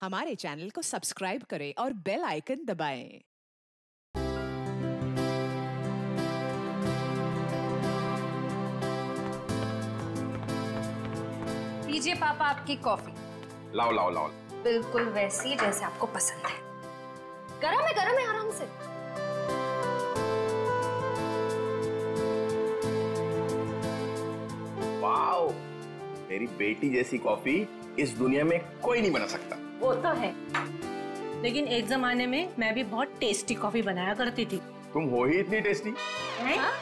हमारे चैनल को सब्सक्राइब करें और बेल आइकन दबाएं। लीजिए पापा आपकी कॉफी। लाओ लाओ लाओ। बिल्कुल वैसी जैसे आपको पसंद है। गरम है आराम से। वाओ, मेरी बेटी जैसी कॉफी इस दुनिया में कोई नहीं बना सकता। वो तो है, लेकिन एक जमाने में मैं भी बहुत टेस्टी कॉफी बनाया करती थी। तुम हो ही इतनी टेस्टी। हाँ?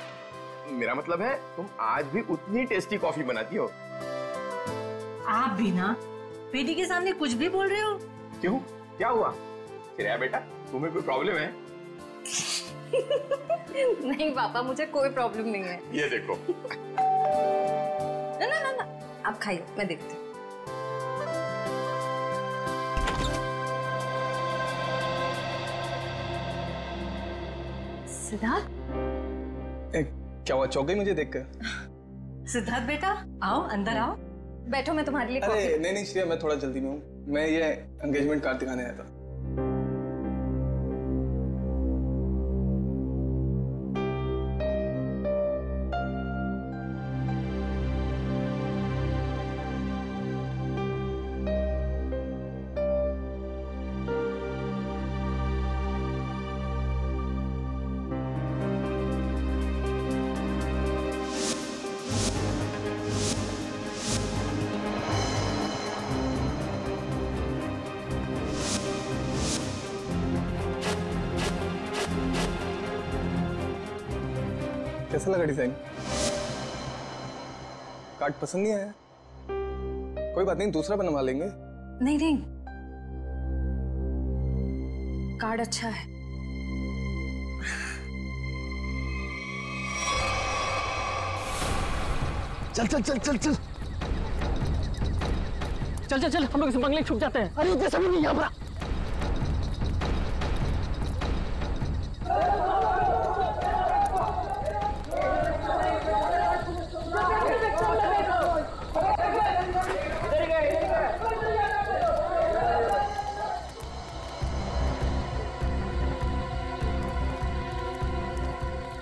मेरा मतलब है तुम आज भी उतनी टेस्टी कॉफी बनाती हो। आप भी ना बेटी के सामने कुछ भी बोल रहे हो। क्यों, क्या हुआ? श्रेया बेटा, तुम्हें कोई प्रॉब्लम है? नहीं पापा, मुझे कोई प्रॉब्लम नहीं है। ये देखो। ना आप खाइए, मैं देखती हूँ। सिद्धार्थ, क्या हुआ, चौक गई मुझे देखकर? सिद्धार्थ बेटा आओ, अंदर आओ। बैठो, मैं तुम्हारे लिए कॉफी। अरे नहीं श्रेया, मैं थोड़ा जल्दी में हूँ। मैं ये एंगेजमेंट कार्ड दिखाने आया था। कैसा लगा डिजाइन? कार्ड पसंद नहीं आया? कोई बात नहीं, दूसरा बनवा लेंगे। नहीं, कार्ड अच्छा है। चल चल चल चल चल चल चल चल, हम लोग इस बंगले छुप जाते हैं। अरे जैसा भी नहीं यहाँ पर।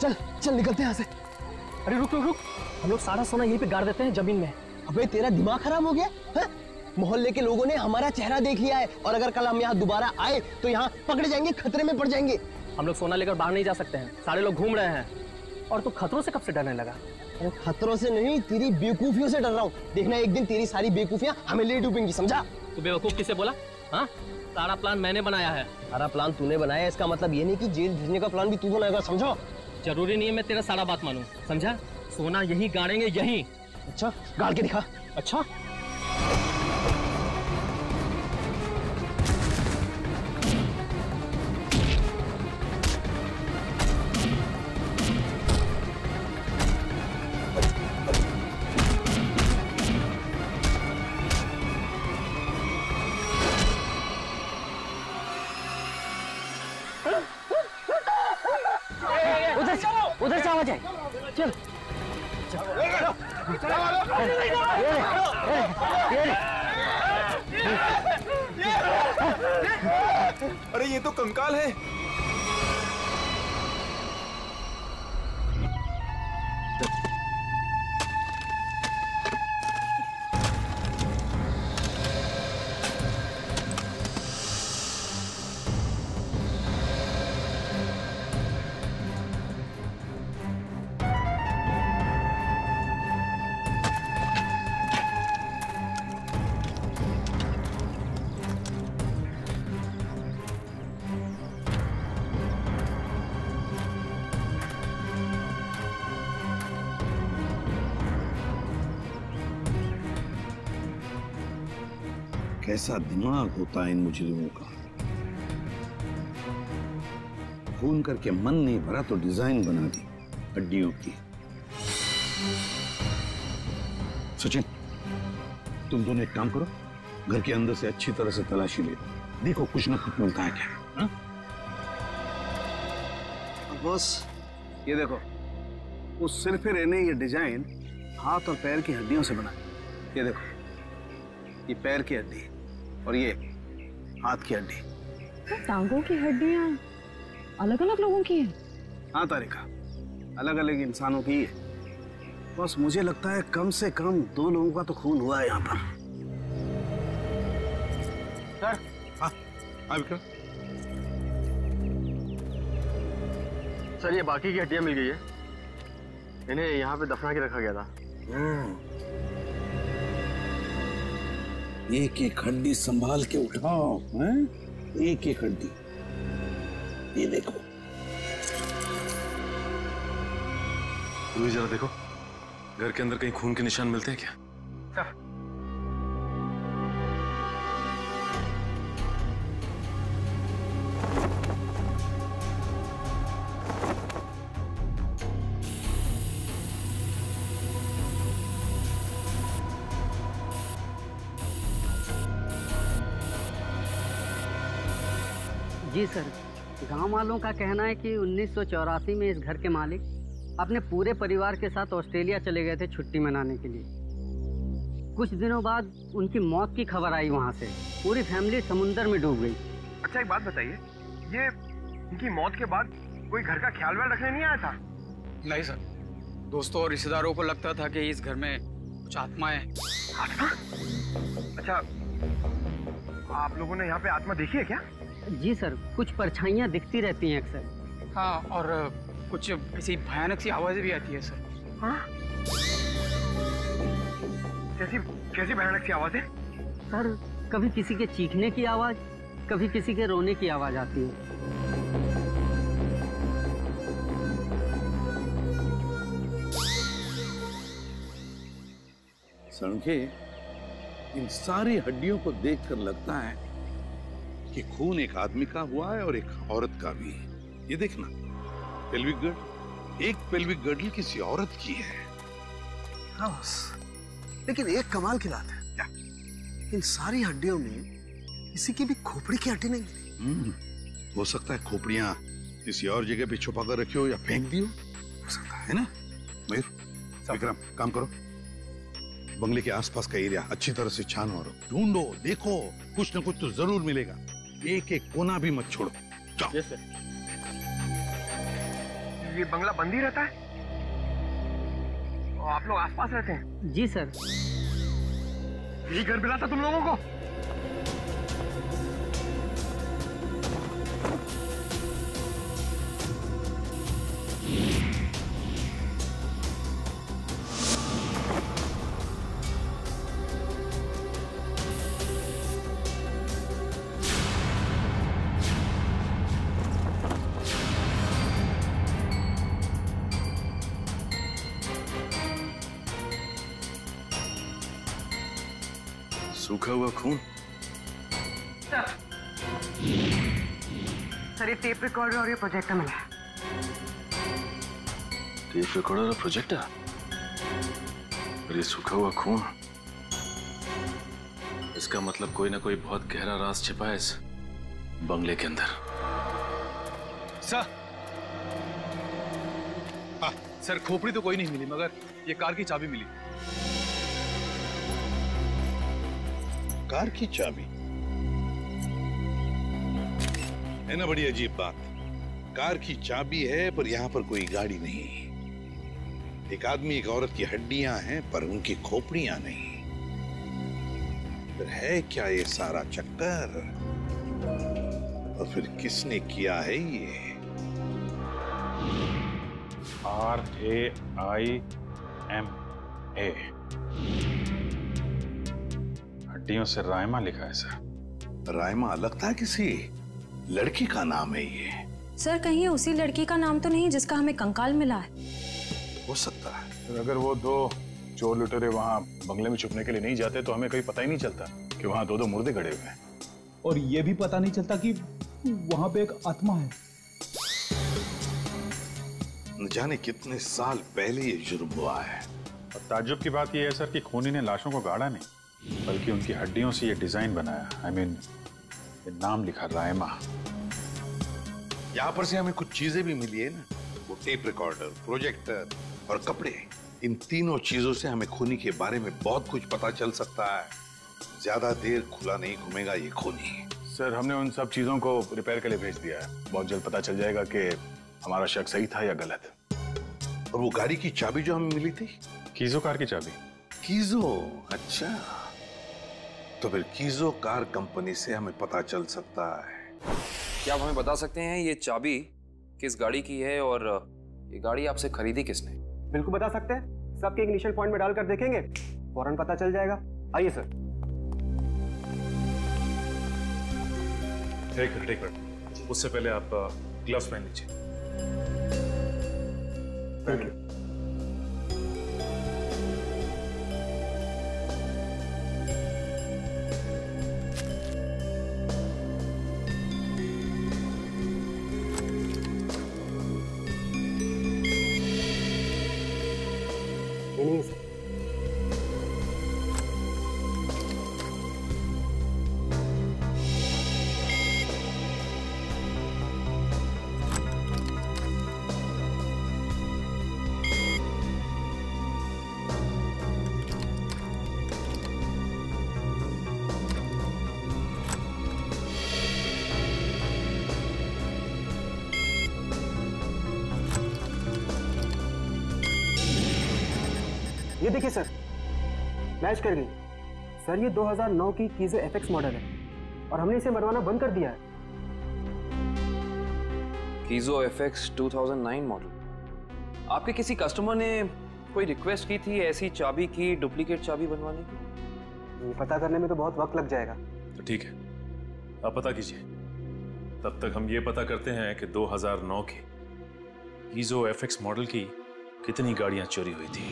चल चल निकलते हैं यहाँ से। अरे रुक रुक रुक, हम लोग सारा सोना यहीं पे गाड़ देते हैं जमीन में। अबे तेरा दिमाग खराब हो गया है? मोहल्ले के लोगों ने हमारा चेहरा देख लिया है और अगर कल हम यहाँ दोबारा आए तो यहाँ पकड़े जाएंगे, खतरे में पड़ जाएंगे। हम लोग सोना लेकर बाहर नहीं जा सकते हैं, सारे लोग घूम रहे हैं। और तू खतरों से कब से डरने लगा? अरे खतरों से नहीं, तेरी बेवकूफियों से डर रहा हूँ। देखना एक दिन तेरी सारी बेवकूफियां हमें ले डूबेंगी, समझा? तू बेवकूफ किसे बोला? हाँ, सारा प्लान मैंने बनाया है। सारा प्लान तूने बनाया, इसका मतलब ये नहीं कि जेल भेजने का प्लान भी तू बनाएगा, समझो? जरूरी नहीं है मैं तेरा सारा बात मानूं, समझा? सोना यहीं गाड़ेंगे, यहीं। अच्छा, गाड़ के दिखा। अच्छा, उधर से आवाज है। चल अरे ये तो कंकाल है। कैसा दिमाग होता है इन मुजरिमों का। खून करके मन नहीं भरा तो डिजाइन बना दी हड्डियों की। सचिन, तुम दोनों एक काम करो, घर के अंदर से अच्छी तरह से तलाशी ले, देखो कुछ ना कुछ मिलता है क्या। हा? बॉस, ये देखो, उस सिर पे रहने ये डिजाइन हाथ और पैर की हड्डियों से बना है। ये देखो, ये पैर की हड्डी और ये हाथ की हड्डी। तो टांगों की हड्डियां अलग अलग लोगों की हैं? हाँ तारिका, अलग अलग इंसानों की है। बस मुझे लगता है कम से कम 2 लोगों का तो खून हुआ है यहाँ पर। सर। हाँ विक्रम। सर ये बाकी की हड्डियां मिल गई है, इन्हें यहाँ पे दफना के रखा गया था। एक एक हड्डी संभाल के उठाओ, हैं? एक एक हड्डी। ये देखो। जरा देखो, घर के अंदर कहीं खून के निशान मिलते हैं क्या? जी सर, गांव वालों का कहना है कि 1984 में इस घर के मालिक अपने पूरे परिवार के साथ ऑस्ट्रेलिया चले गए थे छुट्टी मनाने के लिए। कुछ दिनों बाद उनकी मौत की खबर आई वहां से। पूरी फैमिली समुंदर में डूब गई। अच्छा एक बात बताइए, ये उनकी मौत के बाद कोई घर का ख्याल व्याल रखने नहीं आया था? नहीं सर, दोस्तों और रिश्तेदारों को लगता था कि इस घर में कुछ आत्माएं। आत्मा? अच्छा, आप लोगों ने यहाँ पे आत्मा देखी है क्या? जी सर, कुछ परछाइयाँ दिखती रहती हैं अक्सर। हाँ, और कुछ ऐसी भयानक सी आवाजें भी आती है सर। हाँ? कैसी भयानक सी आवाजें? सर, कभी किसी के चीखने की आवाज, कभी किसी के रोने की आवाज आती है। सणखे, इन सारी हड्डियों को देखकर लगता है कि खून एक आदमी का हुआ है और एक औरत का भी। ये देखना, पेल्विक गर्ड, एक पेल्विक गर्डल किसी औरत की है। हाँ बस, लेकिन एक कमाल की बात है, क्या? इन सारी हड्डियों में किसी की भी खोपड़ी की हड्डी नहीं मिली। हो सकता है खोपड़ियां किसी और जगह पे छुपा कर रखी हो या फेंक दी हो सकता है ना। मयूर, विक्रम, काम करो, बंगले के आसपास का एरिया अच्छी तरह से छानो और ढूंढो, देखो, कुछ न कुछ तो जरूर मिलेगा। एक एक कोना भी मत छोड़ो। जाओ। yes, sir. ये बंगला बंद ही रहता है? और आप लोग आसपास रहते हैं? जी सर। यही घर मिला था तुम लोगों को? सूखा हुआ खून। सर, ये टेप रिकॉर्डर और ये प्रोजेक्टर मिला है। टेप रिकॉर्डर और प्रोजेक्टर और ये सूखा हुआ खून, इसका मतलब कोई ना कोई बहुत गहरा राज छिपा है इस बंगले के अंदर। सर, हाँ सर, खोपड़ी तो कोई नहीं मिली, मगर ये कार की चाबी मिली। कार की चाबी है ना, बड़ी अजीब बात। कार की चाबी है पर यहाँ पर कोई गाड़ी नहीं। एक आदमी एक औरत की हड्डियां हैं पर उनकी खोपड़ियां नहीं। फिर है क्या ये सारा चक्कर? और फिर किसने किया है ये? RAIMA, हड्डियों से रायमा लिखा है सर। रायमा लगता है किसी लड़की का नाम है ये। सर, कहीं ये उसी लड़की का नाम तो नहीं जिसका हमें कंकाल मिला है? हो सकता है। तो अगर वो 2 चोर लुटेरे वहाँ बंगले में छुपने के लिए नहीं जाते तो हमें कहीं पता ही नहीं चलता कि वहाँ 2 मुर्दे खड़े हुए हैं। और ये भी पता नहीं चलता कि वहाँ पे एक आत्मा है। न जाने कितने साल पहले ये जुर्म हुआ है। और ताज्जुब की बात ये है सर कि खूनी ने लाशों को गाड़ा नहीं, बल्कि उनकी हड्डियों से ये डिजाइन बनाया। ये नाम लिखा रायमा। यहाँ पर से हमें कुछ चीजें भी मिली है ना, वो टेप रिकॉर्डर, प्रोजेक्टर और कपड़े। इन तीनों चीजों से हमें खूनी के बारे में बहुत कुछ पता चल सकता है। ज्यादा देर खुला नहीं घूमेगा ये खूनी। सर हमने उन सब चीजों को रिपेयर के लिए भेज दिया है। बहुत जल्द पता चल जाएगा कि हमारा शक सही था या गलत। और वो गाड़ी की चाबी जो हमें मिली थी, कीजो कार की चाबी। कीजो, अच्छा। तो फिर कीजो कार कंपनी से हमें पता चल सकता है। क्या आप हमें बता सकते हैं ये चाबी किस गाड़ी की है और ये गाड़ी आपसे खरीदी किसने? बिल्कुल बता सकते हैं। सबके इग्निशन पॉइंट में डालकर देखेंगे, फौरन पता चल जाएगा। आइए सर। एक मिनट, उससे पहले आप ग्लव्स पहन लीजिए। Thank you. नहीं सर। ये देखिए सर, मैच कर गई। सर ये 2009 की कीजो एफएक्स मॉडल है और हमने इसे मरवाना बंद कर दिया है। कीजो एफएक्स 2009 मॉडल। आपके किसी कस्टमर ने कोई रिक्वेस्ट की थी ऐसी चाबी की डुप्लीकेट चाबी बनवाने की? ये पता करने में तो बहुत वक्त लग जाएगा। तो ठीक है, आप पता कीजिए। तब तक हम ये पता करते हैं कि 2009 के कीजो एफएक्स मॉडल की कितनी गाड़ियां चोरी हुई थी।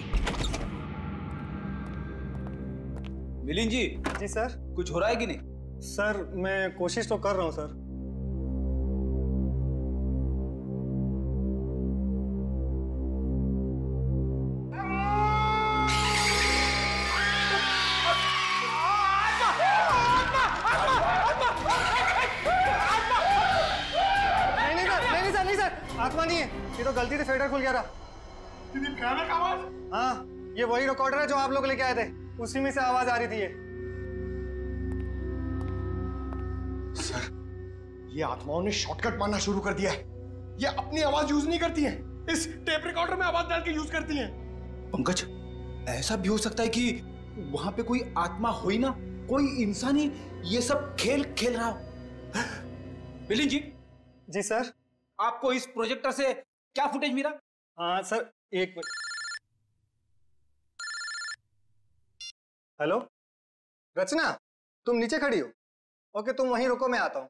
मिलिंद जी। जी सर। कुछ हो रहा है कि नहीं? सर मैं कोशिश तो कर रहा हूं सर। नहीं सर, आत्मा नहीं है, ये तो गलती से फेडर खुल गया था। हाँ, ये वही रिकॉर्डर है जो आप लोग लेके आए थे, उसी में से आवाज आ रही थी। ये सर, ये आत्माओं ने शॉर्टकट मारना शुरू कर दिया है। ये अपनी आवाज यूज नहीं करती हैं, इस टेप रिकॉर्डर में आवाज डाल के यूज करती हैं। पंकज, ऐसा भी हो सकता है कि वहां पे कोई आत्मा हो ही ना, कोई इंसान ही ये सब खेल खेल रहा हो। मिलिंद जी। जी सर। आपको इस प्रोजेक्टर से क्या फुटेज मिला? हाँ सर, एक मिनट। हेलो रचना, तुम नीचे खड़ी हो? ओके, तुम वहीं रुको, मैं आता हूं।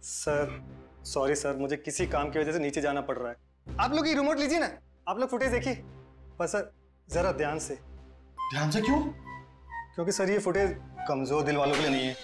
सर सॉरी सर, मुझे किसी काम की वजह से नीचे जाना पड़ रहा है। आप लोग ये रिमोट लीजिए ना, आप लोग फुटेज देखिए। पर सर जरा ध्यान से। ध्यान से क्यों? क्योंकि सर ये फुटेज कमजोर दिल वालों के लिए नहीं है।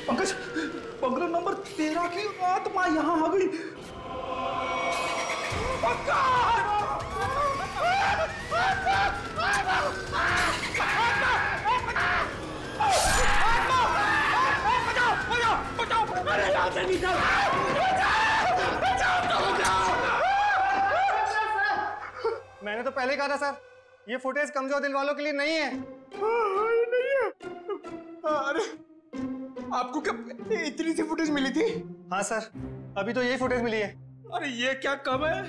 पंकज, बंगला नंबर 13 की आत्मा यहाँ आ गई। मैंने तो पहले कहा था सर, ये फुटेज कमजोर दिल वालों के लिए नहीं है। नहीं है। अरे आपको क्या इतनी सी फुटेज मिली थी? हाँ सर, अभी तो यही फुटेज मिली है। अरे ये क्या कम है,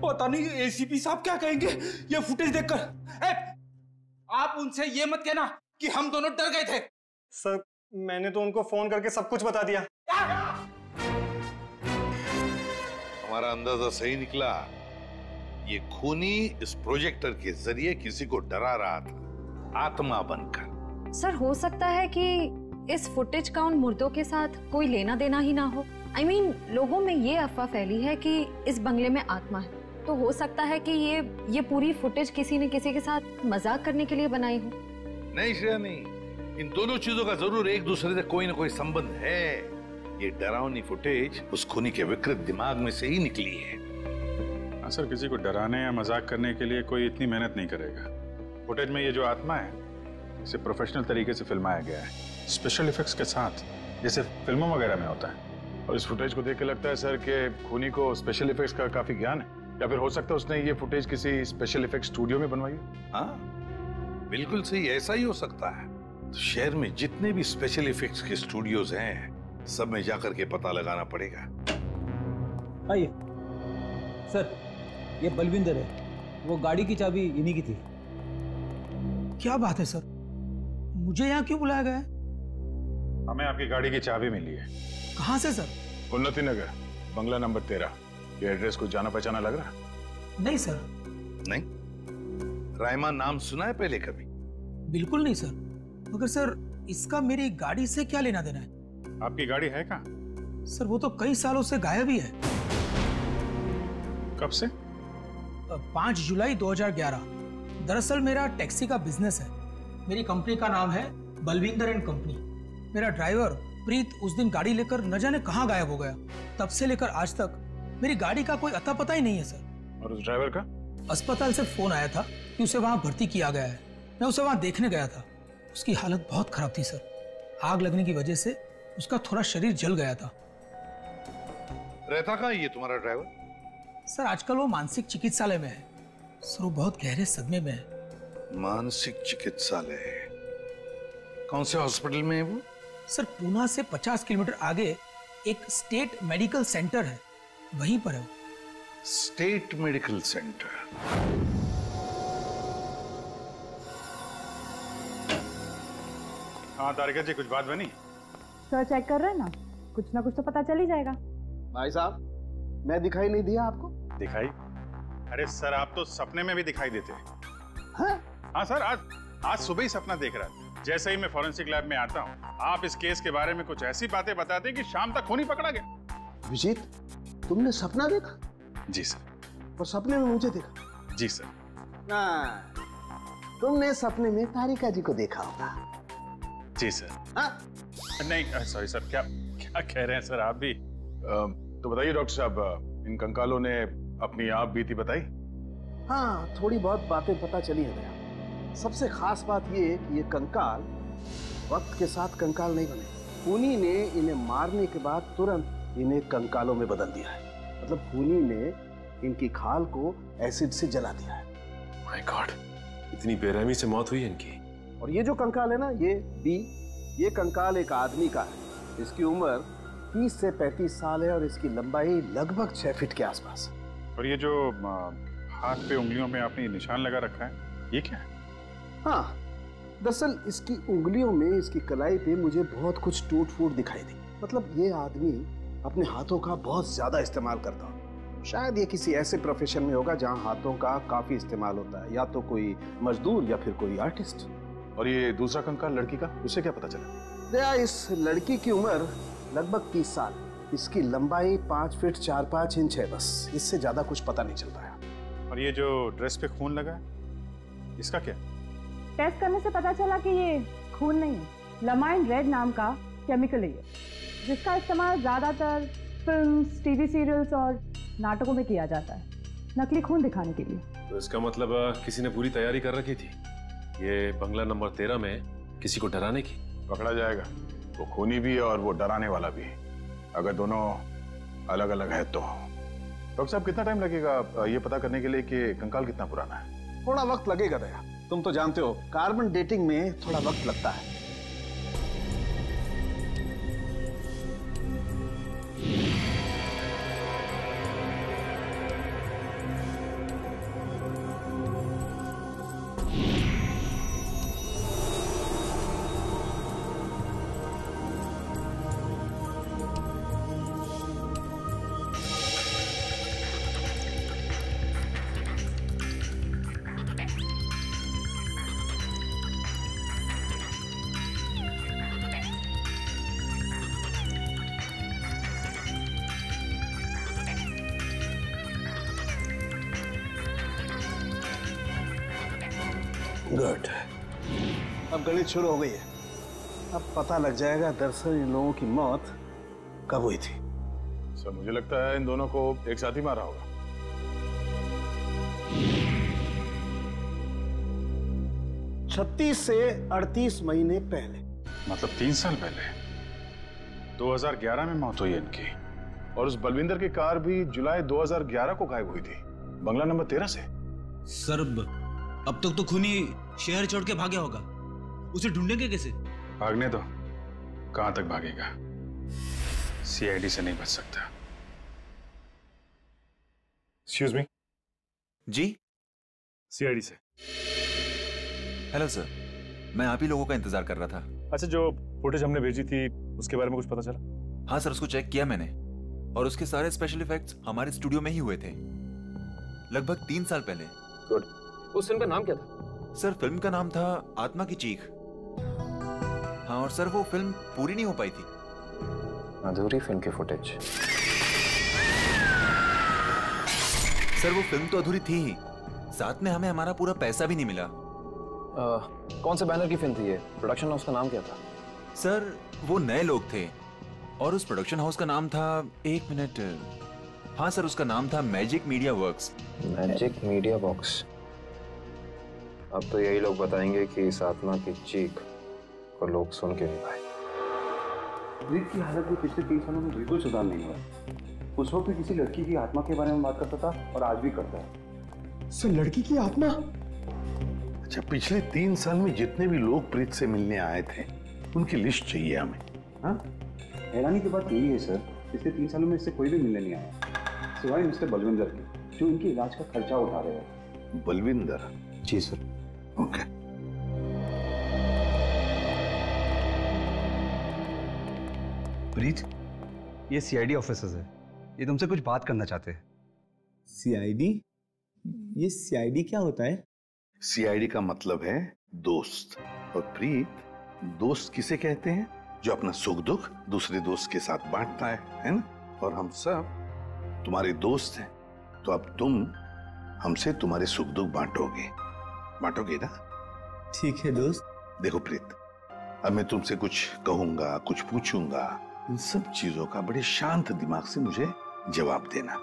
पता नहीं एसीपी साहब क्या कहेंगे ये फुटेज देखकर। आप उनसे ये मत कहना कि हम दोनों डर गए थे। सर मैंने तो उनको फोन करके सब कुछ बता दिया। हमारा अंदाजा सही निकला। ये खूनी इस प्रोजेक्टर के जरिए किसी को डरा रहा था, आत्मा बनकर। सर हो सकता है कि इस फुटेज का उन मुर्दों के साथ कोई लेना देना ही ना हो। I mean, लोगों में ये अफवाह फैली है कि इस बंगले में आत्मा है, तो हो सकता है कि ये पूरी फुटेज किसी ने किसी के साथ मजाक करने के लिए बनाई हो। नहीं श्रेया, नहीं, इन दोनों चीजों का जरूर एक दूसरे से कोई ना कोई संबंध है। ये डरावनी फुटेज उस खूनी के विकृत दिमाग में से ही निकली है। हाँ सर, किसी को डराने या मजाक करने के लिए कोई इतनी मेहनत नहीं करेगा। फुटेज में ये जो आत्मा है इसे प्रोफेशनल तरीके से फिल्माया गया है, स्पेशल इफेक्ट्स के साथ, जैसे फिल्मों वगैरह में होता है। और इस फुटेज को देख के लगता है सर कि खूनी को स्पेशल इफेक्ट्स का काफी ज्ञान है, या फिर हो सकता है उसने ये फुटेज किसी स्पेशल इफेक्ट स्टूडियो में बनवाई। हाँ बिल्कुल सही, ऐसा ही हो सकता है। तो शहर में जितने भी स्पेशल इफेक्ट्स के स्टूडियोज हैं सब में जाकर के पता लगाना पड़ेगा। आइए सर, ये बलविंदर है, वो गाड़ी की चाबी इन्हीं की थी। क्या बात है सर, मुझे यहाँ क्यों बुलाया गया है? हमें आपकी गाड़ी की चाबी मिली है। कहाँ से सर? उन्नति नगर, बंगला नंबर 13। ये एड्रेस कुछ जाना पहचाना लग रहा है? नहीं सर। नहीं? रायमा नाम सुना है पहले कभी? बिल्कुल नहीं सर। मगर सर इसका मेरी गाड़ी से क्या लेना देना है? आपकी गाड़ी है कहाँ? सर वो तो कई सालों से गायब ही है। कब से? 5 जुलाई 2011। दरअसल मेरा टैक्सी का बिजनेस है। मेरी कंपनी का नाम है बलविंदर एंड कंपनी। मेरा ड्राइवर प्रीत उस दिन गाड़ी लेकर न जाने कहाँ गायब हो गया। तब से लेकर आज तक मेरी गाड़ी का कोई अता पता ही नहीं है सर। और उस ड्राइवर का? अस्पताल से फोन आया था कि उसे वहां भर्ती किया गया है। मैं उसे वहां देखने गया था। उसकी हालत बहुत खराब थी सर। आग लगने की वजह से उसका थोड़ा शरीर जल गया था। रहता कहाँ ये तुम्हारा ड्राइवर? सर आजकल वो मानसिक चिकित्सालय में है। सर वो बहुत गहरे सदमे में है। मानसिक चिकित्सालय? कौन से हॉस्पिटल में है वो? सर पूना से 50 किलोमीटर आगे एक स्टेट मेडिकल सेंटर है, वहीं पर है वो। State medical centre? हाँ तारिका जी, कुछ बात बनी? सर चेक कर रहे हैं ना, कुछ ना कुछ तो पता चल ही जाएगा। भाई साहब, मैं दिखाई नहीं दिया आपको? दिखाई? अरे सर आप तो सपने में भी दिखाई देते हैं। हाँ सर, आज सुबह ही सपना देख रहा था। जैसे ही मैं फॉरेंसिक लैब में आता हूँ, आप इस केस के बारे में कुछ ऐसी बातें बताते कि शाम तक खूनी पकड़ा गया। विजीत, तुमने सपना देखा? जी सर। और सपने में मुझे देखा? जी सर। तुमने सपने में तारिका जी को देखा होगा। जी सर। नहीं सॉरी सर, क्या कह रहे हैं सर आप भी? तो बताइए डॉक्टर साहब, इन कंकालों ने अपनी आप बीती बताई? हाँ, थोड़ी बहुत बातें पता चली है भैया। सबसे खास बात ये कि ये कंकाल वक्त के साथ कंकाल नहीं बने। खूनी ने इन्हें मारने के बाद तुरंत इन्हें कंकालों में बदल दिया है। मतलब खूनी ने इनकी खाल को एसिड से जला दिया है। माय गॉड, इतनी बेरहमी से मौत हुई इनकी। और ये जो कंकाल है ना, ये कंकाल एक आदमी का है। इसकी उम्र 30 से 35 साल है और इसकी लंबाई लगभग 6 फीट के आसपास। और ये जो हाथ पे उंगलियों में आपने निशान लगा रखा है, ये क्या है? हाँ, दरअसल इसकी उंगलियों में, इसकी कलाई पे मुझे बहुत कुछ टूट फूट दिखाई दी। मतलब ये आदमी अपने हाथों का बहुत ज्यादा इस्तेमाल करता हो। शायद ये किसी ऐसे प्रोफेशन में होगा जहाँ हाथों का काफी इस्तेमाल होता है, या तो कोई मजदूर या फिर कोई आर्टिस्ट। और ये दूसरा कंकाल लड़की का, उसे क्या पता चला? दया, इस लड़की की उम्र लगभग 30 साल। इसकी लंबाई 5 फीट 4-5 इंच है, बस इससे ज्यादा कुछ पता नहीं चल पाया। और ये जो ड्रेस पे खून लगा है, इसका क्या? टेस्ट करने से पता चला कि ये खून नहीं है, लमाइन रेड नाम का केमिकल है ये, जिसका इस्तेमाल ज्यादातर फिल्म्स, टीवी सीरियल्स और नाटकों में किया जाता है नकली खून दिखाने के लिए। तो इसका मतलब किसी ने पूरी तैयारी कर रखी थी ये बंगला नंबर 13 में किसी को डराने की। पकड़ा जाएगा, वो खूनी भी और वो डराने वाला भी, अगर दोनों अलग अलग है तो। डॉक्टर साहब, कितना टाइम लगेगा ये पता करने के लिए कि कंकाल कितना पुराना है? थोड़ा वक्त लगेगा दया, तुम तो जानते हो कार्बन डेटिंग में थोड़ा वक्त लगता है। गुड, अब गणित शुरू हो गई है। अब पता लग जाएगा दरअसल इन लोगों की मौत कब हुई थी। सर मुझे लगता है इन दोनों को एक साथ ही मारा होगा। 36 से 38 महीने पहले, मतलब 3 साल पहले 2011 में मौत हुई इनकी। और उस बलविंदर की कार भी जुलाई 2011 को गायब हुई थी, बंगला नंबर 13 से। सर अब तक तो खूनी शहर छोड़ के भागा होगा, उसे ढूंढेंगे कैसे? भागने दो, कहां तक भागेगा? सीआईडी से नहीं बच सकता। Excuse me. जी सीआईडी से। हेलो सर, मैं आप ही लोगों का इंतजार कर रहा था। अच्छा, जो फुटेज हमने भेजी थी उसके बारे में कुछ पता चला? हाँ सर, उसको चेक किया मैंने और उसके सारे स्पेशल इफेक्ट्स हमारे स्टूडियो में ही हुए थे, लगभग 3 साल पहले। गुड। उस फिल्म का नाम क्या था? सर फिल्म का नाम था आत्मा की चीख। हाँ, और सर वो फिल्म पूरी नहीं हो पाई थी। अधूरी फिल्म की फुटेज। सर वो फिल्म तो अधूरी थी ही, साथ में हमें हमारा पूरा पैसा भी नहीं मिला। कौन से बैनर की फिल्म थी ये? प्रोडक्शन हाउस का नाम क्या था? सर वो नए लोग थे और उस प्रोडक्शन हाउस का नाम था, 1 मिनट, हाँ सर उसका नाम था magic media works. Magic media works. अब तो यही लोग बताएंगे कि इस आत्मा की चीख को लोग सुन के नहीं पाए। ब्रीत की हालत भी पिछले 3 सालों में बिल्कुल सुधार नहीं हुआ। उस वक्त किसी लड़की की आत्मा के बारे में बात करता था और आज भी करता है। सर लड़की की आत्मा? अच्छा, पिछले 3 साल में जितने भी लोग प्रीत से मिलने आए थे उनकी लिस्ट चाहिए हमें। हाँ, हैरानी की बात यही है सर, पिछले 3 सालों में इससे कोई भी मिलने नहीं आया सिवाय मिस्टर बलविंदर के, जो इनके इलाज का खर्चा उठा रहे हैं। बलविंदर? जी सर। ओके। प्रीत, ये सीआईडी ऑफिसर्स है, ये तुमसे कुछ बात करना चाहते हैं। सीआईडी? ये सीआईडी क्या होता है? सीआईडी का मतलब है दोस्त, और प्रीत दोस्त किसे कहते हैं? जो अपना सुख दुख दूसरे दोस्त के साथ बांटता है ना? और हम सब तुम्हारे दोस्त हैं, तो अब तुम हमसे तुम्हारे सुख दुख बांटोगे ना? ठीक है दोस्त। देखो प्रीत, अब मैं तुमसे कुछ कहूंगा, कुछ पूछूंगा, इन सब चीजों का बड़े शांत दिमाग से मुझे जवाब देना।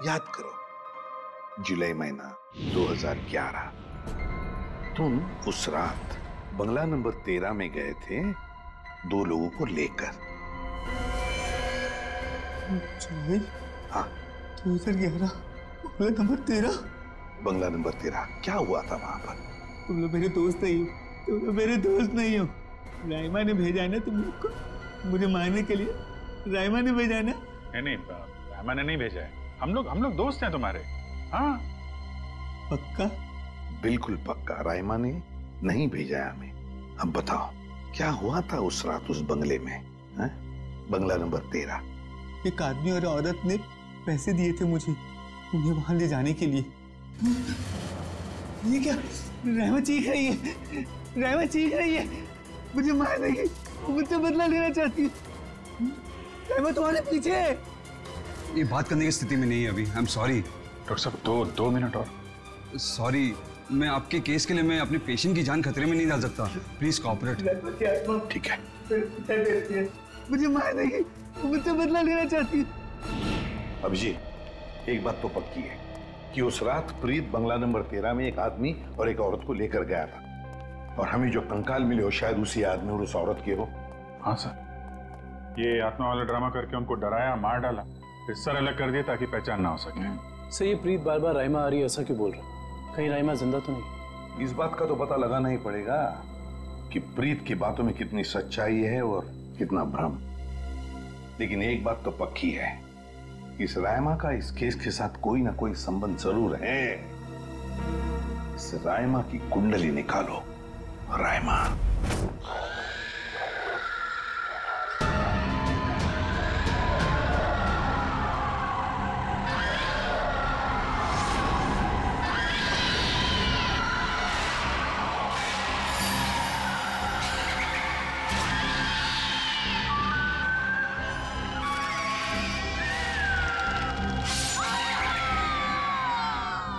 याद करो, जुलाई महीना 2011, तुम उस रात बंगला नंबर 13 में गए थे 2 लोगों को लेकर। हाँ, 2011 बंगला नंबर 13। बंगला नंबर 13, क्या हुआ था वहां पर? तुम लोग मेरे दोस्त नहीं हो, तुम लोग मेरे दोस्त नहीं हो। राइमा ने भेजा है ना तुम लोग को मुझे मारने के लिए, राइमा ने भेजा है ना? नहीं, राइमा ने नहीं भेजा है, हम लोग दोस्त हैं तुम्हारे। हाँ पक्का? बिल्कुल पक्का, राइमा ने नहीं भेजा है हमें। अब बताओ क्या हुआ था उस रात उस बंगले में, है? बंगला नंबर 13। एक आदमी और औरत ने पैसे दिए थे मुझे उन्हें वहां ले जाने के लिए। ये क्या? राइमा चीख रही है, राइमा चीख रही है, मुझे मार देगी, मुझसे बदला लेना चाहती है। राइमा तुम्हारे पीछे है। ये बात करने की स्थिति में नहीं है अभी। आई एम सॉरी डॉक्टर साहब, 2 मिनट और। सॉरी, मैं आपके केस के लिए मैं अपने पेशेंट की जान खतरे में नहीं डाल सकता। Please cooperate. ठीक है। मुझे मार देगी, मुझसे बदला लेना चाहती है। अभिजीत, एक बात तो पक्की है कि उस रात प्रीत बंगला नंबर 13 में एक आदमी और एक औरत को लेकर गया था, और हमें जो कंकाल मिले हो शायद उसी आदमी और उस औरत के हो। हाँ सर, ये आत्मा वाला ड्रामा करके उनको डराया, मार डाला, फिर सर अलग कर दिया ताकि पहचान ना हो सके। सर, ये प्रीत बार बार राइमा आ रही है ऐसा क्यों बोल रहा है? कहीं राइमा जिंदा तो नहीं? इस बात का तो पता लगाना ही पड़ेगा कि प्रीत की बातों में कितनी सच्चाई है और कितना भ्रम। लेकिन एक बात तो पक्की है, इस राइमा का इस केस के साथ कोई ना कोई संबंध जरूर है। इस राइमा की कुंडली निकालो। राइमा।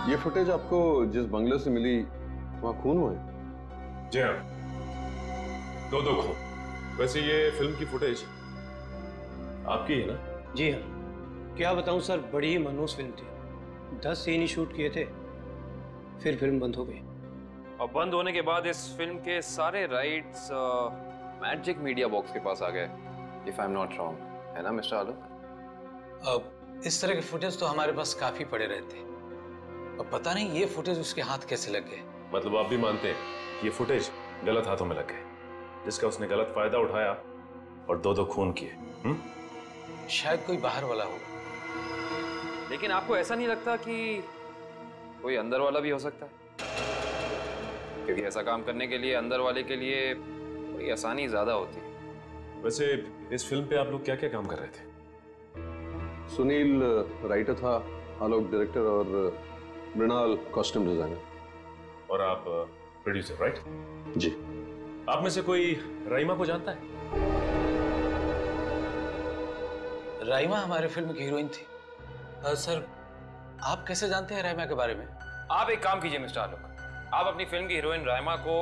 ये फुटेज आपको जिस बंगले से मिली वहां खून हुआ है? जी दो खो। वैसे ये फिल्म की फुटेज आपकी है ना? जी हाँ, क्या बताऊं सर, बड़ी ही मनहूस फिल्म थी। 10 सीन ही शूट किए थे, फिर फिल्म बंद हो गई। और बंद होने के बाद इस फिल्म के सारे राइट्स मैजिक मीडिया बॉक्स के पास आ गए, if I am not wrong, है ना मिस्टर आलोक? अब इस तरह के फुटेज तो हमारे पास काफी पड़े रहते हैं। अब पता नहीं ये फुटेज उसके हाथ कैसे लग गए। मतलब आप भी मानते हैं कि ये फुटेज गलत हाथों में लग गए, जिसका उसने गलत फायदा उठाया और दो खून किए? शायद कोई बाहर वाला होगा। लेकिन आपको ऐसा नहीं लगता कि कोई अंदर वाला भी हो सकता है? क्योंकि ऐसा काम करने के लिए अंदर वाले के लिए कोई आसानी ज्यादा होती है। वैसे इस फिल्म पे आप लोग क्या क्या काम कर रहे थे? सुनील राइटर था, आलोक डायरेक्टर और मृणाल कॉस्ट्यूम डिजाइनर। और आप प्रोड्यूसर, राइट? जी। आप में से कोई राइमा को जानता है? राइमा हमारे फिल्म की हीरोइन थी। सर, आप कैसे जानते हैं राइमा के बारे में? आप एक काम कीजिए मिस्टर आलोक, आप अपनी फिल्म की हीरोइन राइमा को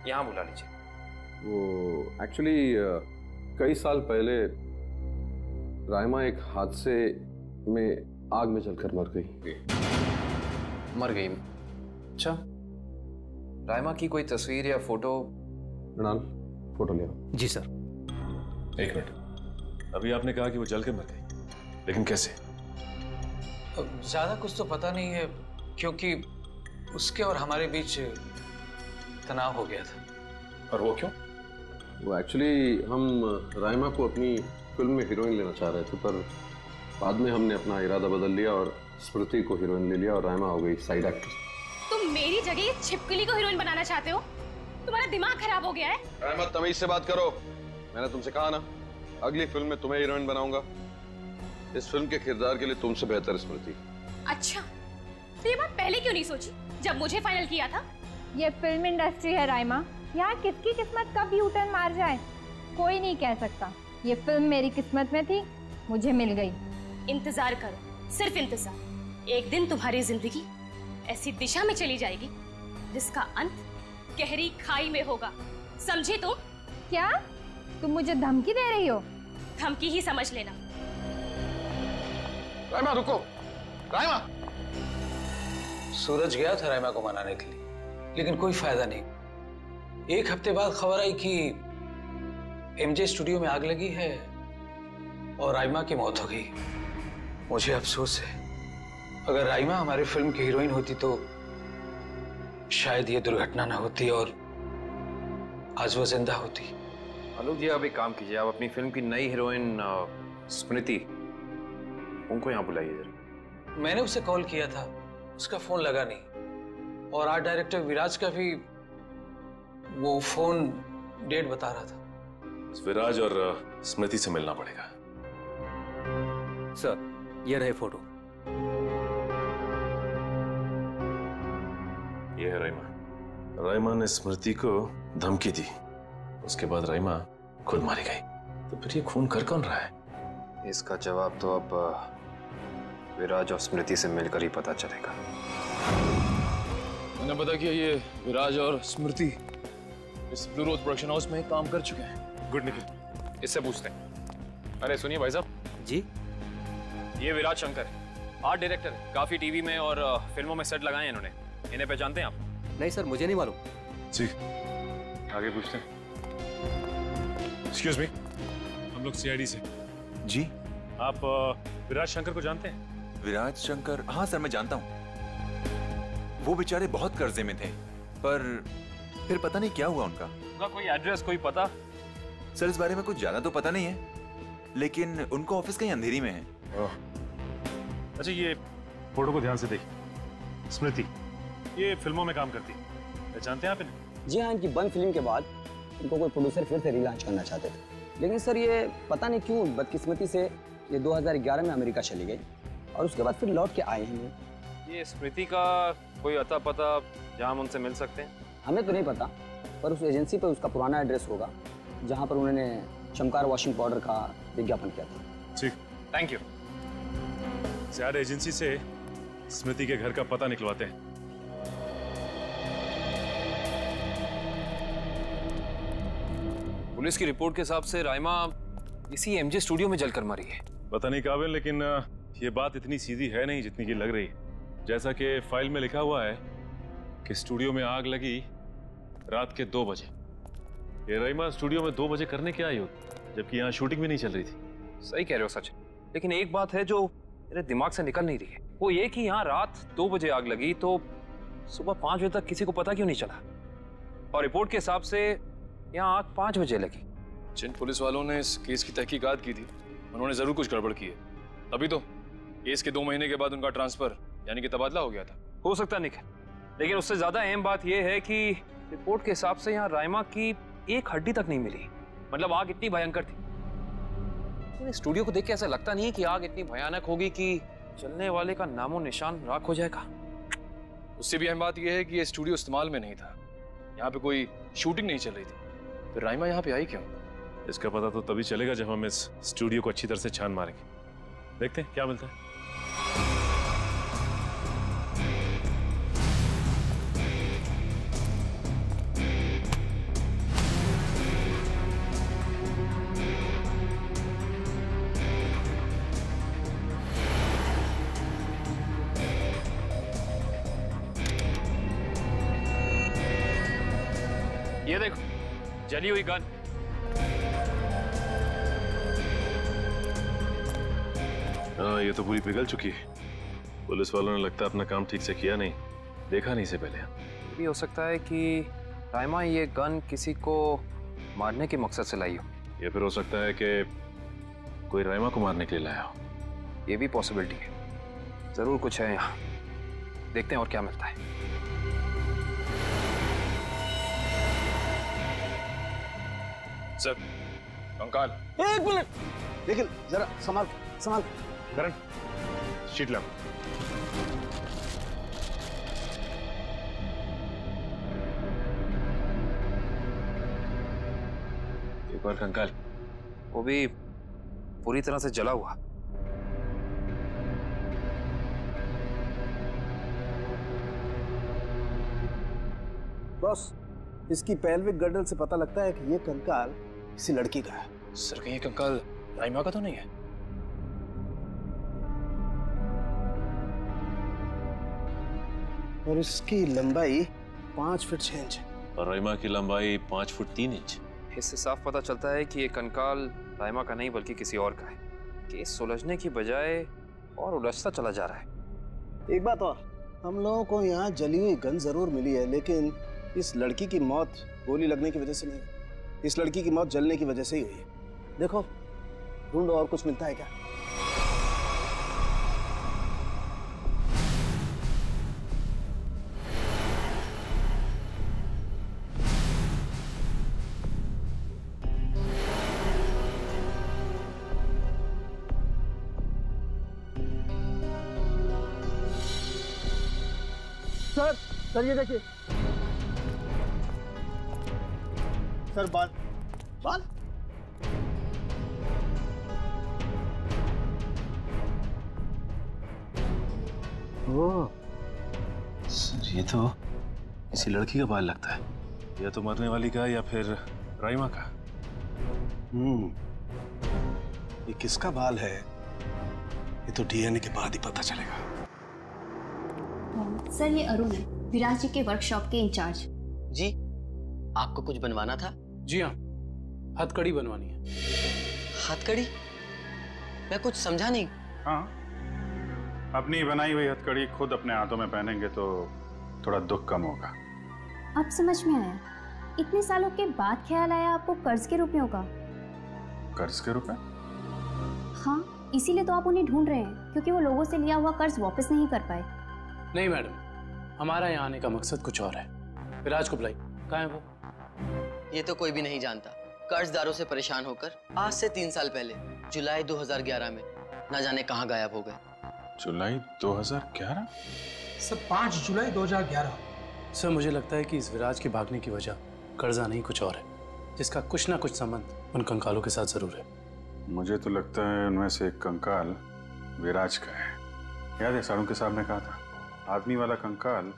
यहाँ बुला लीजिए। वो एक्चुअली कई साल पहले राइमा एक हादसे में आग में जलकर मर गई। मर गई? अच्छा, राइमा की कोई तस्वीर या फोटो? मृणाल, फोटो ले आओ। जी सर। एक मिनट, अभी आपने कहा कि वो जल के मर गई, लेकिन कैसे? ज्यादा कुछ तो पता नहीं है, क्योंकि उसके और हमारे बीच तनाव हो गया था। और वो क्यों? वो एक्चुअली हम राइमा को अपनी फिल्म में हीरोइन लेना चाह रहे थे, पर बाद में हमने अपना इरादा बदल लिया और स्मृति को हीरोइन ले लिया और राइमा हो गई साइड एक्ट्रेस। तुम मेरी जगह छिपकली को हीरोइन बनाना चाहते हो? तुम्हारा दिमाग खराब हो गया है? राइमा, तमीज से बात करो। मैंने तुमसे कहा ना, अगली फिल्म में तुम्हें हीरोइन बनाऊंगा। इस फिल्म के किरदार के लिए तुमसे बेहतर स्मृति। अच्छा, तो ये बात पहले क्यों नहीं सोची जब मुझे फाइनल किया था? ये फिल्म इंडस्ट्री है राइमा, यहाँ किसकी किस्मत कब यू टर्न मार जाए कोई नहीं कह सकता। ये फिल्म मेरी किस्मत में थी, मुझे मिल गई। इंतजार करो, सिर्फ इंतजार। एक दिन तुम्हारी जिंदगी ऐसी दिशा में चली जाएगी जिसका अंत गहरी खाई में होगा, समझे तुम? क्या तुम मुझे धमकी दे रही हो? धमकी ही समझ लेना। राइमा रुको, राइमा। सूरज गया था राइमा को मनाने के लिए, लेकिन कोई फायदा नहीं। एक हफ्ते बाद खबर आई कि एमजे स्टूडियो में आग लगी है और राइमा की मौत हो गई। मुझे अफसोस है, अगर राइमा हमारी फिल्म की हीरोइन होती तो शायद ये दुर्घटना ना होती और आज वो जिंदा होती। आलोक जी, आप एक काम कीजिए, आप अपनी फिल्म की नई हीरोइन स्मृति, उनको यहाँ बुलाइए जरा। मैंने उसे कॉल किया था, उसका फोन लगा नहीं, और आर्ट डायरेक्टर विराज का भी वो फोन डेट बता रहा था। विराज और स्मृति से मिलना पड़ेगा। सर, ये रहे फोटो। ये है राइमा। राइमा ने स्मृति को धमकी दी, उसके बाद राइमा खुद मारी गई। तो फिर ये खून कर कौन रहा है? इसका जवाब तो अब विराज और स्मृति से मिलकर ही पता चलेगा। मैंने पता किया, ये विराज और स्मृति इस ब्लू रोज प्रोडक्शन हाउस में काम कर चुके हैं। गुड निखिल, इससे पूछते हैं। अरे सुनिए भाई साहब जी, ये विराज शंकर है, आर्ट डायरेक्टर है, काफी टीवी में और फिल्मों में सेट लगाए हैं इन्होंने। इन्हें पहचानते हैं आप? नहीं सर, मुझे नहीं मालूम। जी, आगे पूछते हैं। एक्सक्यूज मी, हम लोग सीआईडी से। जी। आप विराज शंकर को जानते हैं? विराज शंकर? हाँ सर, मैं जानता हूँ। वो बेचारे बहुत कर्जे में थे, पर फिर पता नहीं क्या हुआ उनका। उनका कोई एड्रेस, कोई पता? सर, इस बारे में कुछ ज्यादा तो पता नहीं है, लेकिन उनको ऑफिस कहीं अंधेरी में है। अच्छा, ये फोटो को ध्यान से देखिए। स्मृति ये फिल्मों में काम करती है, पहचानते हैं आप इन्हें? जी हाँ, इनकी बंद फिल्म के बाद इनको कोई प्रोड्यूसर फिर से रिलॉन्च करना चाहते थे, लेकिन सर ये पता नहीं क्यों बदकिस्मती से ये 2011 में अमेरिका चली गई और उसके बाद फिर लौट के आए हैं। ये स्मृति का कोई अता पता जहाँ हम उनसे मिल सकते हैं? हमें तो नहीं पता, पर उस एजेंसी पर उसका पुराना एड्रेस होगा जहाँ पर उन्होंने चमकार वॉशिंग पाउडर का विज्ञापन किया था। ठीक, थैंक यू। ज्यादा एजेंसी से स्मृति के घर का पता निकलवाते हैं। पुलिस की रिपोर्ट के हिसाब से राइमा इसी एमजे स्टूडियो में जलकर मरी है। पता नहीं काबिल, लेकिन ये बात इतनी सीधी है नहीं जितनी की लग रही है। जैसा कि फाइल में लिखा हुआ है कि स्टूडियो में आग लगी रात के 2 बजे। ये राइमा स्टूडियो में 2 बजे करने क्या आई होती, जबकि यहाँ शूटिंग भी नहीं चल रही थी। सही कह रहे हो सच, लेकिन एक बात है जो मेरे दिमाग से निकल नहीं रही है, वो ये कि यहाँ रात 2 बजे आग लगी तो सुबह 5 बजे तक किसी को पता क्यों नहीं चला? और रिपोर्ट के हिसाब से यहाँ आग 5 बजे लगी। जिन पुलिस वालों ने इस केस की तहकीकात की थी उन्होंने जरूर कुछ गड़बड़ की है, तभी तो केस के 2 महीने के बाद उनका ट्रांसफर यानी कि तबादला हो गया था। हो सकता निकल, लेकिन उससे ज्यादा अहम बात यह है कि रिपोर्ट के हिसाब से यहाँ राइमा की एक हड्डी तक नहीं मिली। मतलब आग इतनी भयंकर थी। स्टूडियो को देख के ऐसा लगता नहीं है कि आग इतनी भयानक होगी कि चलने वाले का नामो निशान राख हो जाएगा। उससे भी अहम बात यह है कि ये स्टूडियो इस्तेमाल में नहीं था, यहाँ पे कोई शूटिंग नहीं चल रही थी। फिर राइमा यहाँ पे आई क्यों? इसका पता तो तभी चलेगा जब हम इस स्टूडियो को अच्छी तरह से छान मारेंगे। देखते हैं क्या मिलता है। ये देखो, जली हुई गन। हाँ, ये तो पूरी पिघल चुकी है। पुलिस वालों ने लगता है अपना काम ठीक से किया नहीं, देखा नहीं से पहले। भी हो सकता है कि राइमा ये गन किसी को मारने के मकसद से लाई हो, या फिर हो सकता है कि कोई राइमा को मारने के लिए लाया हो। ये भी पॉसिबिलिटी है। जरूर कुछ है यहाँ, देखते हैं और क्या मिलता है। सर, कंकाल। 1 मिनट, लेकिन जरा संभाल संभाल। करण, शीट ला। एक और कंकाल, वो भी पूरी तरह से जला हुआ। बॉस, इसकी पेल्विक गर्डल से पता लगता है कि ये कंकाल किसी लड़की का है। सर, कहीं ये कंकाल राइमा का तो नहीं है? और इसकी लंबाई 5 फीट 6 इंच है। और राइमा की लंबाई 5 फुट 3 इंच। इससे साफ पता चलता है कि ये कंकाल राइमा का नहीं बल्कि किसी और का है। केस सुलझने की बजाय और उलझता चला जा रहा है। एक बात और, हम लोगों को यहाँ जली हुई गन जरूर मिली है, लेकिन इस लड़की की मौत गोली लगने की वजह से नहीं, इस लड़की की मौत जलने की वजह से ही हुई है। देखो, ढूंढो और कुछ मिलता है क्या। सर ये देखिए सर, बाल बाल। ओह सर, ये तो किसी लड़की का बाल लगता है, या तो मरने वाली का या फिर राइमा का। ये किसका बाल है ये तो डीएनए के बाद ही पता चलेगा। सर, ये अरुण है, विराज जी के वर्कशॉप के इंचार्ज। जी, आपको कुछ बनवाना था? जी हाँ, हथकड़ी बनवानी है। हथकड़ी? मैं कुछ समझा नहीं। हाँ, अपनी बनाई हुई हथकड़ी खुद अपने हाथों में पहनेंगे तो थोड़ा दुख कम होगा। अब समझ में आया, इतने सालों के बाद ख्याल आया आपको कर्ज के रूप में होगा। कर्ज के रूप में? हाँ, इसीलिए तो आप उन्हें ढूंढ रहे हैं, क्योंकि वो लोगों से लिया हुआ कर्ज वापस नहीं कर पाए। नहीं मैडम, हमारा यहाँ आने का मकसद कुछ और है। विराज को बुलाई, कहाँ है वो? ये तो कोई भी नहीं जानता। कर्जदारों से परेशान होकर आज से 3 साल पहले जुलाई 2011 में ना जाने कहाँ गायब हो गए। जुलाई 2011? सर, 5 जुलाई 2011। सर, मुझे लगता है कि इस विराज के भागने की वजह कर्जा नहीं कुछ और है, जिसका कुछ ना कुछ संबंध उन कंकालों के साथ जरूर है। मुझे तो लगता है उनमें से एक कंकाल विराज का है। याद है सारुण के साहब ने कहा था, आदमी वाला कंकाल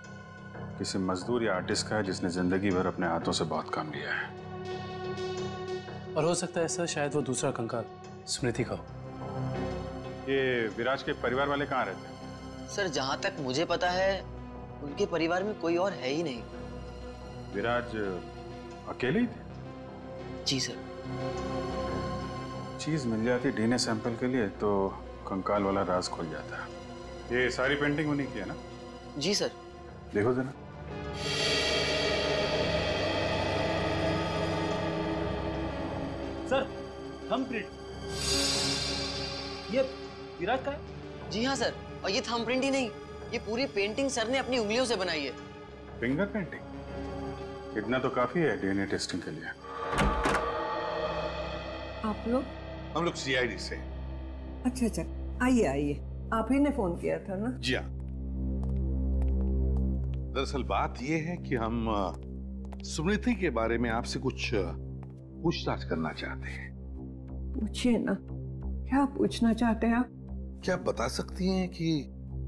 किसी मजदूर या आर्टिस्ट का है जिसने जिंदगी भर अपने हाथों से बहुत काम लिया है। और हो सकता है सर शायद वो दूसरा कंकाल स्मृति का हो। ये विराज के परिवार वाले कहाँ रहते हैं? सर जहां तक मुझे पता है उनके परिवार में कोई और है ही नहीं। विराज अकेले ही थे? जी सर। चीज मिल जाती डीएनए सैंपल के लिए तो कंकाल वाला राज खुल जाता। ये सारी पेंटिंग उन्हीं की है ना? जी सर। देखो जरा। सर थंबप्रिंट ये विराज का है? जी हाँ सर, और ये थंबप्रिंट ही नहीं, ये पूरी पेंटिंग सर ने अपनी उंगलियों से बनाई है। Finger painting? इतना तो काफी है डीएनए टेस्टिंग के लिए। आप लोग? हम लोग सीआईडी से। अच्छा अच्छा, आइए आइए, आप ही ने फोन किया था ना? जी हाँ। दरअसल बात यह है कि हम स्मृति के बारे में आपसे कुछ पूछताछ करना चाहते हैं। पूछिए ना, क्या पूछना चाहते हैं आप? क्या आप बता सकती हैं कि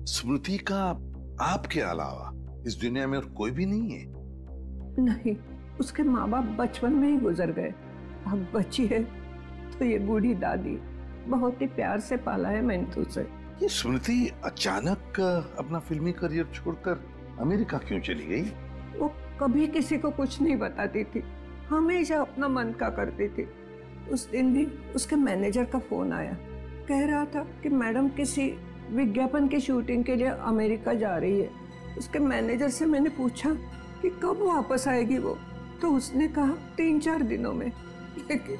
स्मृति का आपके अलावा इस दुनिया में और कोई भी नहीं है? नहीं, उसके माँ बाप बचपन में ही गुजर गए। अब बची है तो ये बूढ़ी दादी, बहुत ही प्यार से पाला है मैंने उसे। ये स्मृति अचानक अपना फिल्मी करियर छोड़कर अमेरिका क्यों चली गई? वो कभी किसी को कुछ नहीं बताती थी, हमेशा अपना मन का करती थी। उस दिन भी उसके मैनेजर का फोन आया, कह रहा था कि मैडम किसी विज्ञापन की शूटिंग के लिए अमेरिका जा रही है। उसके मैनेजर से मैंने पूछा कि कब वापस आएगी वो, तो उसने कहा 3-4 दिनों में। लेकिन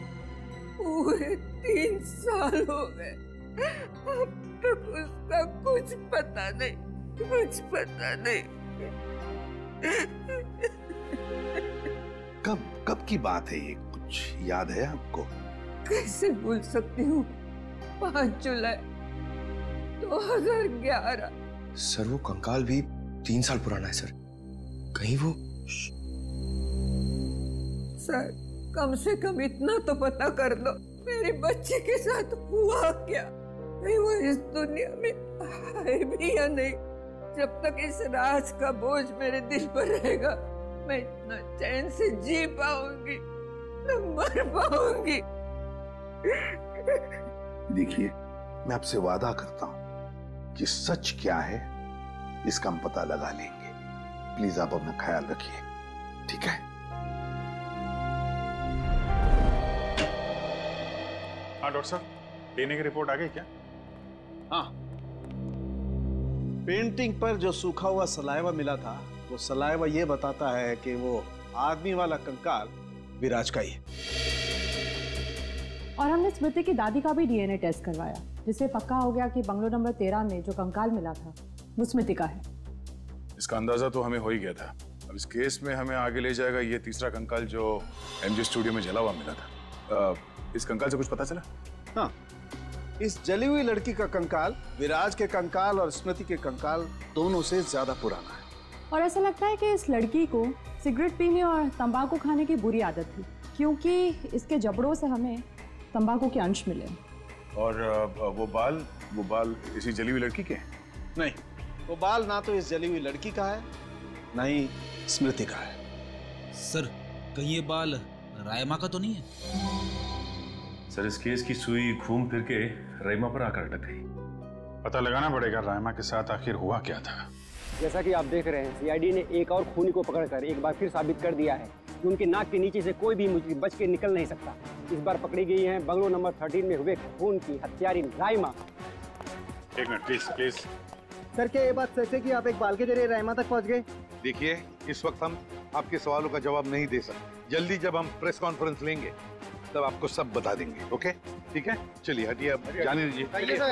पूरे 3 साल हो गए, अब तक उसका कुछ पता नहीं, कुछ पता नहीं। कब की बात है ये, कुछ याद है आपको? कैसे भूल सकती हूँ, 5 जुलाई 2011। सर वो कंकाल भी 3 साल पुराना है सर, कहीं वो। सर कम से कम इतना तो पता कर लो, मेरी बच्ची के साथ हुआ क्या? कहीं वो इस दुनिया में है भी या नहीं? जब तक इस राज का बोझ मेरे दिल पर रहेगा, मैं इतना चैन से जी पाऊंगी, न मर पाऊंगी। देखिए, मैं आपसे वादा करता हूं कि सच क्या है इसका हम पता लगा लेंगे। प्लीज आप अपना ख्याल रखिए, ठीक है? हाँ डॉक्टर साहब, डीएनए की रिपोर्ट आ गई क्या? हाँ, पेंटिंग पर जो सूखा हुआ सलाइवा मिला था, वो सलाइवा ये बताता है कि वो आदमी वाला कंकाल विराज का ही है। और हमने स्मृति की दादी का भी डीएनए टेस्ट करवाया, जिससे पक्का हो गया कि बंगलो नंबर 13 में जो कंकाल मिला था वो स्मृति का है। इसका अंदाजा तो हमें हो ही गया था। अब इस केस में हमें आगे ले जाएगा ये तीसरा कंकाल जो एमजे स्टूडियो में जला हुआ मिला था। इस कंकाल से कुछ पता चला? हाँ, इस जली हुई लड़की का कंकाल विराज के कंकाल और स्मृति के कंकाल दोनों से ज्यादा पुराना है। और ऐसा लगता है कि इस लड़की को सिगरेट पीने और तंबाकू खाने की बुरी आदत थी, क्योंकि इसके जबड़ों से हमें तंबाकू के अंश मिले। और वो बाल इसी जली हुई लड़की के हैं? नहीं, वो बाल ना तो इस जली हुई लड़की का है, ना ही स्मृति का है। सर कहीं ये बाल रायमा का तो नहीं है? सर इस केस की सुई घूम फिर के रायमा पर आकर अटक गई। पता लगाना पड़ेगा रायमा के साथ आखिर हुआ क्या था। जैसा कि आप देख रहे हैं, सीआईडी ने एक और खूनी को पकड़कर एक बार फिर साबित कर दिया है कि उनके नाक के नीचे से कोई भी मुजरिम बच के निकल नहीं सकता। इस बार पकड़ी गई है बंगलो नंबर 13 में हुए खून की हत्यारी रायमा। एक मिनट प्लीज। सर क्या ये बात सच है कि आप एक बाल के जरिए रायमा तक पहुंच गए? देखिए, इस वक्त हम आपके सवालों का जवाब नहीं दे सकते। जल्दी जब हम प्रेस कॉन्फ्रेंस लेंगे तब आपको सब बता देंगे। ओके, ठीक है? चलिए हटिए, अब जाने दीजिए।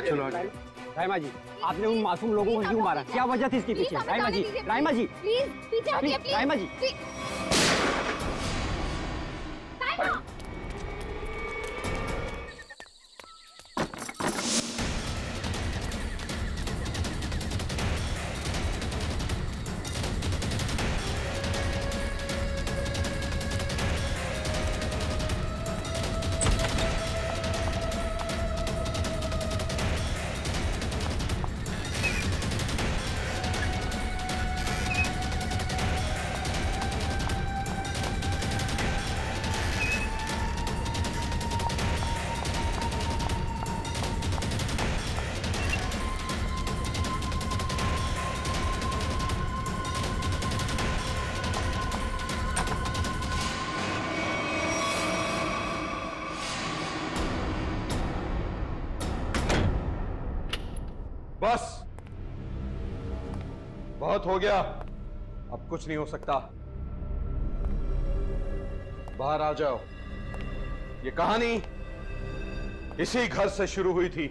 चलो हटिए। रायमा जी, आपने उन मासूम लोगों को क्यों मारा? क्या वजह थी इसके पीछे? रायमा जी, प्लीज, रायमा जी। बस, बहुत हो गया, अब कुछ नहीं हो सकता। बाहर आ जाओ। ये कहानी इसी घर से शुरू हुई थी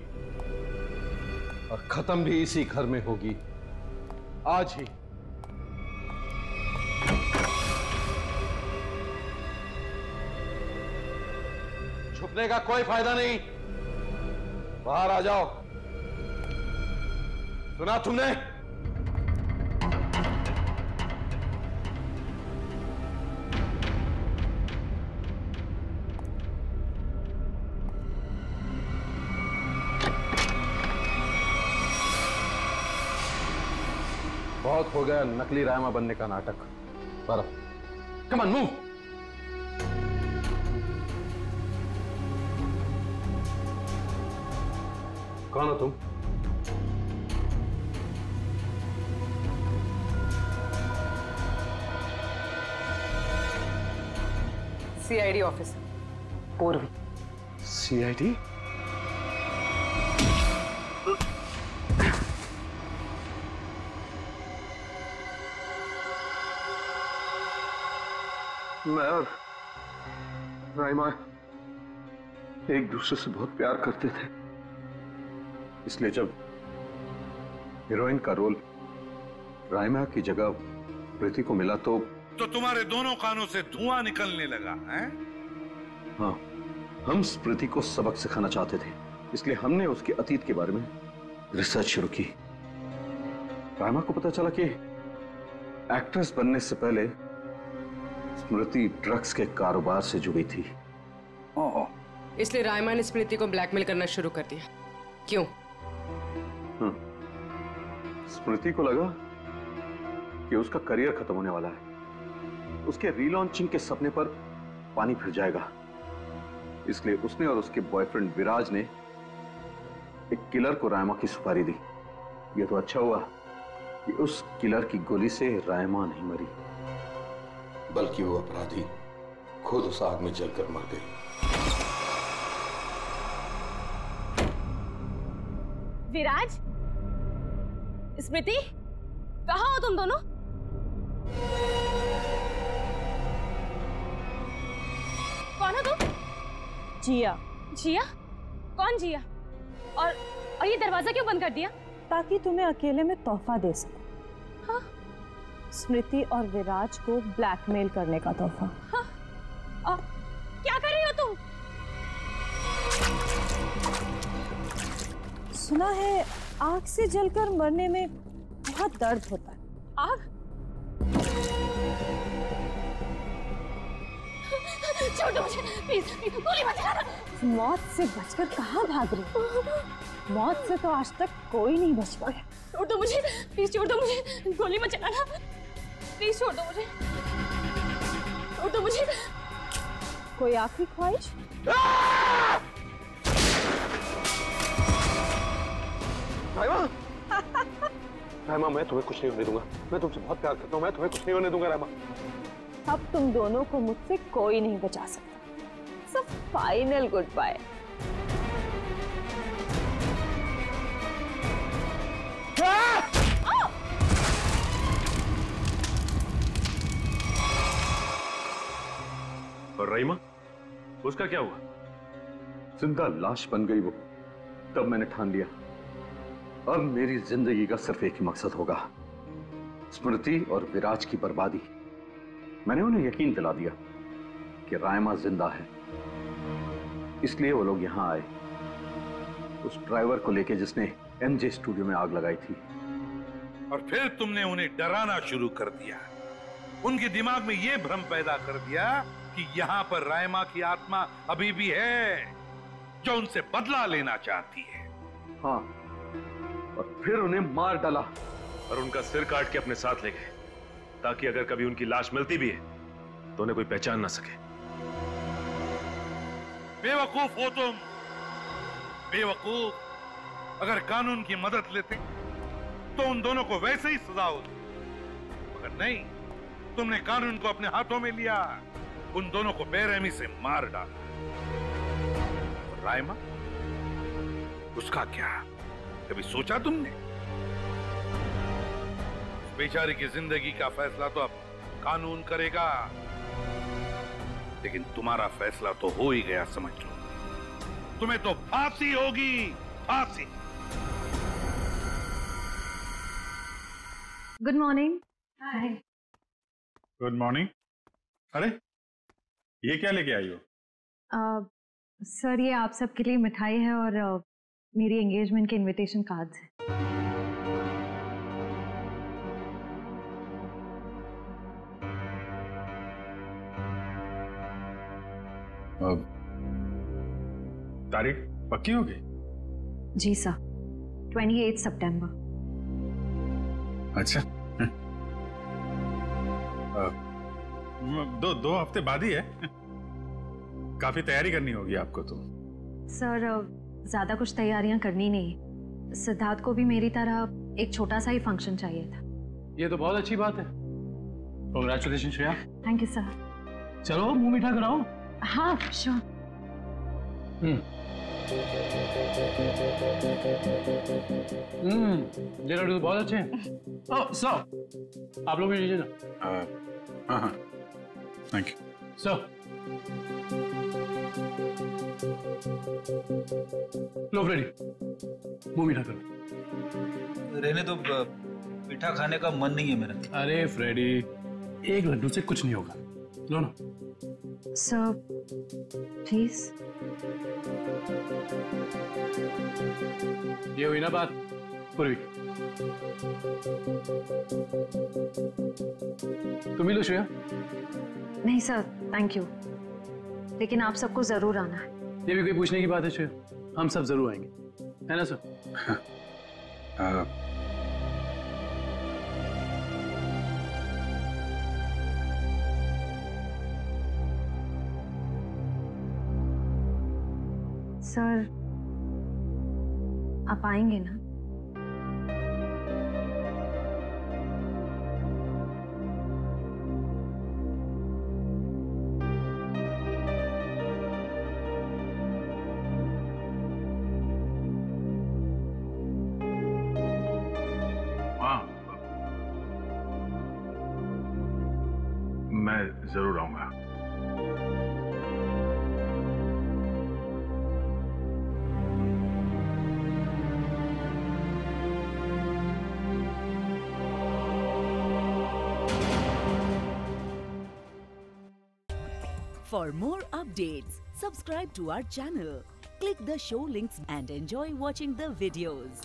और खत्म भी इसी घर में होगी, आज ही। छुपने का कोई फायदा नहीं, बाहर आ जाओ। सुना तुमने? बहुत हो गया नकली रायमा बनने का नाटक। पर कम ऑन, मूव। कौन हो तुम? सीआईडी ऑफिसर पूर्वी। सीआईडी? मैं और राइमा एक दूसरे से बहुत प्यार करते थे, इसलिए जब हीरोइन का रोल राइमा की जगह प्रीति को मिला तो तुम्हारे दोनों कानों से धुआं निकलने लगा है? हाँ, हम स्मृति को सबक सिखाना चाहते थे, इसलिए हमने उसके अतीत के बारे में रिसर्च शुरू की। राइमा को पता चला कि एक्ट्रेस बनने से पहले स्मृति ड्रग्स के कारोबार से जुड़ी थी। इसलिए रायमा ने स्मृति को ब्लैकमेल करना शुरू कर दिया। क्यों? स्मृति को लगा कि उसका करियर खत्म होने वाला है, उसके रीलॉन्चिंग के सपने पर पानी फिर जाएगा, इसलिए उसने और उसके बॉयफ्रेंड विराज ने एक किलर को रायमा की सुपारी दी। यह तो अच्छा हुआ कि उस किलर की गोली से रायमा नहीं मरी, बल्कि वो अपराधी खुद उस आग में जलकर मर गई। विराज, स्मृति, कहाँ हो तुम दोनों? कौन हो तुम? जिया। जिया? कौन जिया? और ये दरवाजा क्यों बंद कर दिया? ताकि तुम्हें अकेले में तोहफा दे सकूं। हाँ? स्मृति और विराज को ब्लैकमेल करने का तोहफा। हाँ? और क्या कर रही हो तुम? सुना है आग से जलकर मरने में बहुत दर्द होता है। आग? छोड़ो मुझे, प्लीज, गोली मत चलाना। मौत से बचकर कहाँ भाग रही हो? मौत से तो आज तक कोई नहीं बच पाया। छोड़ दो मुझे, प्लीज छोड़ दो मुझे, गोली मत चलाना, प्लीज छोड़ दो मुझे, छोड़ दो मुझे। कोई आखिरी ख्वाहिश? रायमा, रायमा, मैं तुम्हें कुछ नहीं होने दूंगा। मैं तुमसे बहुत प्यार करता हूँ, मैं तुम्हें कुछ नहीं होने दूंगा रायमा। अब तुम दोनों को मुझसे कोई नहीं बचा सकता। सब फाइनल गुड बाय। और रहीमा, उसका क्या हुआ? जिंदा लाश बन गई वो। तब मैंने ठान लिया, अब मेरी जिंदगी का सिर्फ एक ही मकसद होगा, स्मृति और विराज की बर्बादी। मैंने उन्हें यकीन दिला दिया कि रायमा जिंदा है, इसलिए वो लोग यहां आए, उस ड्राइवर को लेके जिसने एमजे स्टूडियो में आग लगाई थी। और फिर तुमने उन्हें डराना शुरू कर दिया, उनके दिमाग में यह भ्रम पैदा कर दिया कि यहां पर रायमा की आत्मा अभी भी है जो उनसे बदला लेना चाहती है। हाँ, और फिर उन्हें मार डाला और उनका सिर काट के अपने साथ ले गए, ताकि अगर कभी उनकी लाश मिलती भी है तो उन्हें कोई पहचान ना सके। बेवकूफ हो तुम, बेवकूफ। अगर कानून की मदद लेते तो उन दोनों को वैसे ही सजा होती, मगर नहीं, तुमने कानून को अपने हाथों में लिया, उन दोनों को बेरहमी से मार डाला। रायमा, उसका क्या? कभी सोचा तुमने? बेचारे की जिंदगी का फैसला तो अब कानून करेगा, लेकिन तुम्हारा फैसला तो हो ही गया, समझ लो। तुम्हें तो फांसी होगी, फांसी। Good morning. Hi. Good morning. अरे ये क्या लेके आई हो? सर ये आप सबके लिए मिठाई है और मेरी एंगेजमेंट के इनविटेशन कार्ड्स हैं। तारीख पक्की होगी? जी सर, 28 सितंबर। अच्छा। दो हफ्ते बाद ही है। काफी तैयारी करनी होगी आपको तो। सर ज्यादा कुछ तैयारियां करनी नहीं, सिद्धार्थ को भी मेरी तरह एक छोटा सा ही फंक्शन चाहिए था। ये तो बहुत अच्छी बात है। Congratulation Shreya. Thank you sir. चलो मुंह मीठा कराओ। हाँ श्योर। ये लड्डू तो बहुत अच्छे हैं। ओह सर, आप लोग भी लीजिए ना। हाँ थैंक यू सर। लो फ्रेडी, मुंह मीठा करो। रहने तो मीठा खाने का मन नहीं है मेरा। अरे फ्रेडी, एक लड्डू से कुछ नहीं होगा, लो ना। Sir please. ये हुई ना बात पूर्वी। तुम ही लो श्रेया। नहीं सर थैंक यू, लेकिन आप सबको जरूर आना है। ये भी कोई पूछने की बात है श्रेया? हम सब जरूर आएंगे, है ना सर? सर आप आएंगे ना? मैं जरूर आऊंगा। For more updates, subscribe to our channel, click the show links and enjoy watching the videos.